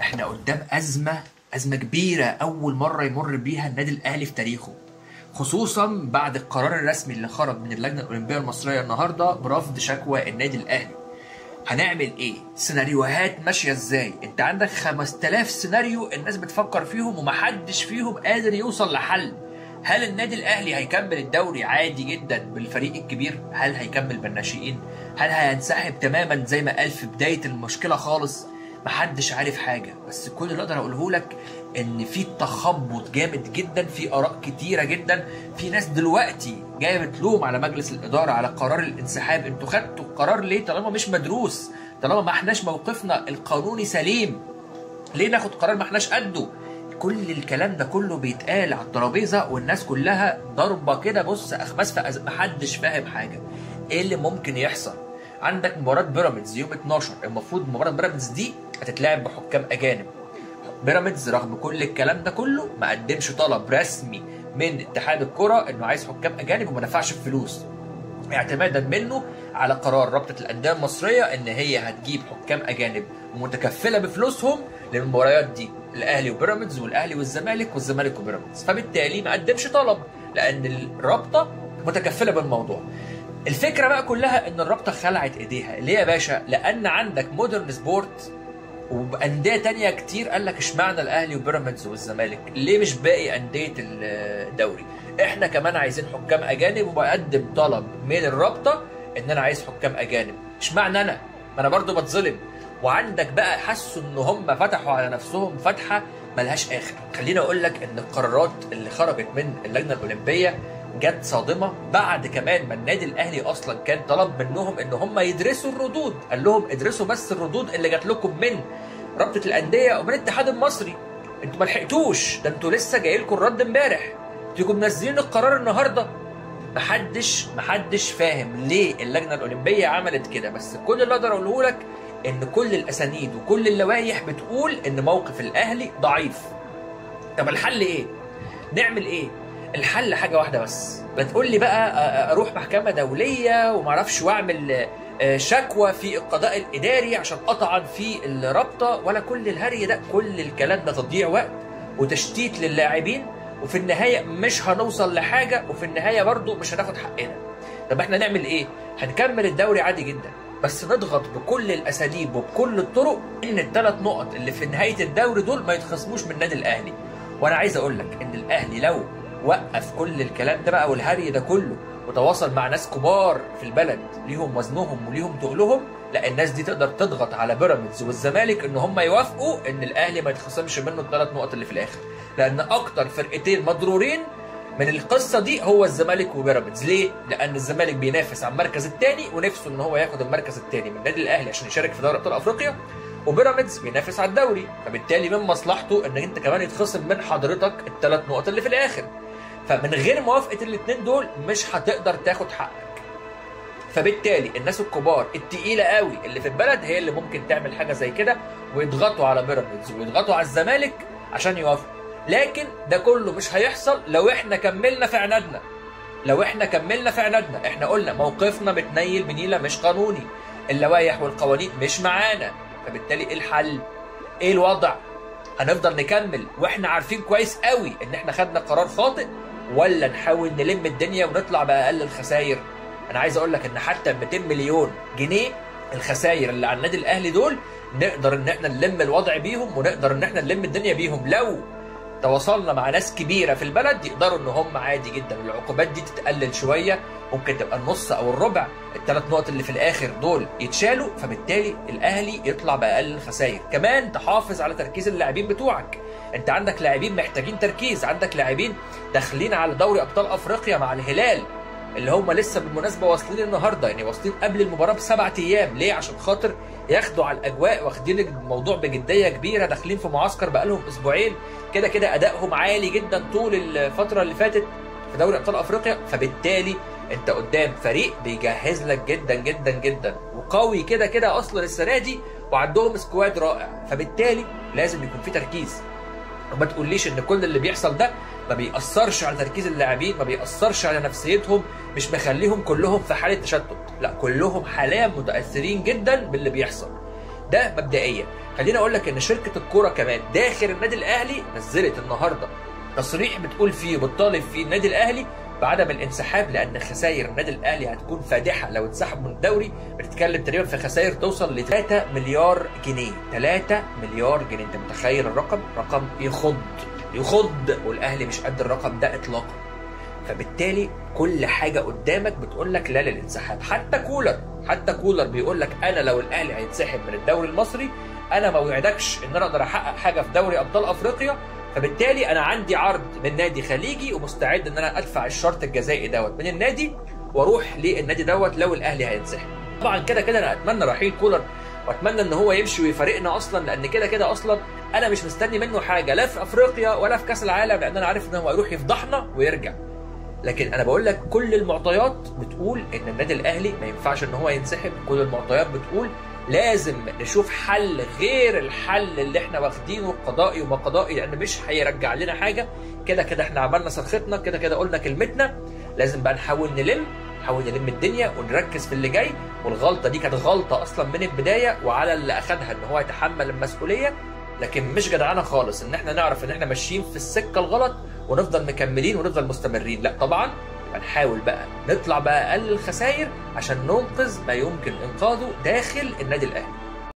احنا قدام أزمة كبيرة أول مرة يمر بيها النادي الأهلي في تاريخه، خصوصا بعد القرار الرسمي اللي خرج من اللجنة الأولمبية المصرية النهاردة برفض شكوى النادي الأهلي. هنعمل إيه؟ سيناريوهات ماشية إزاي؟ أنت عندك 5000 سيناريو الناس بتفكر فيهم ومحدش فيهم قادر يوصل لحل. هل النادي الأهلي هيكمل الدوري عادي جدا بالفريق الكبير؟ هل هيكمل بالناشئين؟ هل هينسحب تماما زي ما قال في بداية المشكلة خالص؟ محدش عارف حاجة، بس كل اللي اقدر اقوله لك ان في تخبط جامد جدا، في اراء كتيرة جدا، في ناس دلوقتي جايه بتلوم على مجلس الادارة على قرار الانسحاب. انتوا خدتوا القرار ليه طالما مش مدروس؟ طالما ما احناش موقفنا القانوني سليم، ليه ناخد قرار ما احناش قده؟ كل الكلام ده كله بيتقال على الترابيزة والناس كلها ضربة كده، بص اخماس في محدش فاهم حاجة. ايه اللي ممكن يحصل؟ عندك مباراة بيراميدز يوم 12، المفروض مباراة بيراميدز دي هتتلعب بحكام أجانب. بيراميدز رغم كل الكلام ده كله ما قدمش طلب رسمي من اتحاد الكرة إنه عايز حكام أجانب وما دفعش الفلوس، اعتمادا منه على قرار رابطة الأندية المصرية إن هي هتجيب حكام أجانب ومتكفلة بفلوسهم للمباريات دي، الأهلي وبيراميدز والأهلي والزمالك والزمالك وبيراميدز، فبالتالي ما قدمش طلب لأن الرابطة متكفلة بالموضوع. الفكره بقى كلها ان الرابطه خلعت ايديها. ليه يا باشا؟ لان عندك مودرن سبورت وانديه تانية كتير قال لك اشمعنى الاهلي وبيراميدز والزمالك؟ ليه مش باقي انديه الدوري؟ احنا كمان عايزين حكام اجانب وبقدم طلب من الرابطه ان انا عايز حكام اجانب. اشمعنى انا؟ ما انا برضو بتظلم. وعندك بقى حسوا ان هم فتحوا على نفسهم فتحه ملهاش اخر. خليني اقول لك ان القرارات اللي خرجت من اللجنه الاولمبيه جت صادمه بعد كمان ما النادي الاهلي اصلا كان طلب منهم ان هم يدرسوا الردود، قال لهم ادرسوا بس الردود اللي جات لكم من رابطه الانديه ومن الاتحاد المصري. انتوا ما لحقتوش، ده انتوا لسه جاي لكم الرد امبارح، تيجوا منزلين القرار النهارده. محدش فاهم ليه اللجنه الاولمبيه عملت كده، بس كل اللي اقدر اقوله لك ان كل الاسانيد وكل اللوائح بتقول ان موقف الاهلي ضعيف. طب الحل ايه؟ نعمل ايه؟ الحل حاجه واحده بس. بتقول لي بقى اروح محكمه دوليه ومعرفش واعمل شكوى في القضاء الاداري عشان اطعن في الرابطه، ولا كل الهري ده. كل الكلام ده تضييع وقت وتشتيت للاعبين، وفي النهايه مش هنوصل لحاجه، وفي النهايه برضو مش هناخد حقنا. طب احنا نعمل ايه؟ هنكمل الدوري عادي جدا، بس نضغط بكل الاساليب وبكل الطرق ان الثلاث نقط اللي في نهايه الدوري دول ما يتخصموش من النادي الاهلي. وانا عايز اقول لك ان الاهلي لو وقف كل الكلام ده بقى والهري ده كله وتواصل مع ناس كبار في البلد ليهم وزنهم وليهم تقلهم، لا الناس دي تقدر تضغط على بيراميدز والزمالك ان هم يوافقوا ان الاهلي ما يتخصمش منه الثلاث نقط اللي في الاخر. لان اكتر فرقتين مضرورين من القصه دي هو الزمالك وبيراميدز. ليه؟ لان الزمالك بينافس على المركز الثاني ونفسه ان هو ياخد المركز الثاني من النادي الاهلي عشان يشارك في دوري ابطال افريقيا، وبيراميدز بينافس على الدوري، فبالتالي من مصلحته ان انت كمان يتخصم من حضرتك الثلاث نقط اللي في الاخر. فمن غير موافقه الاثنين دول مش هتقدر تاخد حقك. فبالتالي الناس الكبار التقيله قوي اللي في البلد هي اللي ممكن تعمل حاجه زي كده ويضغطوا على بيراميدز ويضغطوا على الزمالك عشان يوافقوا. لكن ده كله مش هيحصل لو احنا كملنا في عنادنا. احنا قلنا موقفنا متنيل بنيله مش قانوني، اللوائح والقوانين مش معانا. فبالتالي ايه الحل؟ ايه الوضع؟ هنفضل نكمل واحنا عارفين كويس قوي ان احنا خدنا قرار خاطئ، ولا نحاول نلم الدنيا ونطلع باقل الخسائر؟ انا عايز اقول لك ان حتى 200 مليون جنيه الخسائر اللي على النادي الاهلي دول نقدر ان احنا نلم الوضع بيهم، ونقدر ان احنا نلم الدنيا بيهم لو تواصلنا مع ناس كبيره في البلد يقدروا ان هم عادي جدا العقوبات دي تتقلل شويه، ممكن تبقى النص او الربع، الثلاث نقط اللي في الاخر دول يتشالوا، فبالتالي الاهلي يطلع باقل الخسائر. كمان تحافظ على تركيز اللاعبين بتوعك، انت عندك لاعبين محتاجين تركيز، عندك لاعبين داخلين على دوري ابطال افريقيا مع الهلال اللي هم لسه بالمناسبه واصلين النهارده، يعني واصلين قبل المباراه ب7 ايام. ليه؟ عشان خاطر ياخدوا على الاجواء، واخدين الموضوع بجديه كبيره، داخلين في معسكر بقالهم اسبوعين، كده كده ادائهم عالي جدا طول الفتره اللي فاتت في دوري ابطال افريقيا. فبالتالي انت قدام فريق بيجهز لك جدا جدا جدا وقوي كده كده اصلا السنه دي، وعندهم سكواد رائع، فبالتالي لازم يكون في تركيز. وما تقوليش ان كل اللي بيحصل ده ما بيأثرش على تركيز اللاعبين، ما بيأثرش على نفسيتهم، مش مخليهم كلهم في حاله تشتت. لا، كلهم حاليا متأثرين جدا باللي بيحصل. ده مبدئيا. خليني اقول لك ان شركه الكوره كمان داخل النادي الاهلي نزلت النهارده تصريح بتقول فيه بتطالب فيه النادي الاهلي بعدم الانسحاب، لان خسائر النادي الاهلي هتكون فادحه لو انسحب من الدوري. بتتكلم تقريبا في خسائر توصل ل 3 مليار جنيه. 3 مليار جنيه، انت متخيل الرقم؟ رقم يخض، والاهلي مش قد الرقم ده اطلاقا. فبالتالي كل حاجه قدامك بتقول لك لا للانسحاب. حتى كولر بيقول لك انا لو الاهلي هينسحب من الدوري المصري انا ما وعدكش ان انا اقدر احقق حاجه في دوري ابطال افريقيا، فبالتالي انا عندي عرض من نادي خليجي ومستعد ان انا ادفع الشرط الجزائي دوت من النادي واروح للنادي دوت لو الاهلي هينسحب. طبعا كده انا اتمنى رحيل كولر واتمنى ان هو يمشي ويفارقنا اصلا، لان كده اصلا انا مش مستني منه حاجه لا في افريقيا ولا في كاس العالم، لان انا عارف ان هو هيروح يفضحنا ويرجع. لكن انا بقول لك كل المعطيات بتقول ان النادي الاهلي ما ينفعش ان هو ينسحب. كل المعطيات بتقول لازم نشوف حل غير الحل اللي احنا واخدينه قضائي وما قضائي، لان مش هيرجع لنا حاجه. كده احنا عملنا صرختنا، كده قلنا كلمتنا. لازم بقى نحاول نلم الدنيا ونركز في اللي جاي. والغلطه دي كانت غلطه اصلا من البدايه، وعلى اللي اخدها ان هو يتحمل المسؤوليه. لكن مش جدعانه خالص ان احنا نعرف ان احنا ماشيين في السكه الغلط ونفضل مكملين ونفضل مستمرين. لا طبعا، نحاول بقى نطلع بأقل الخسائر عشان ننقذ ما يمكن انقاذه داخل النادي الاهلي.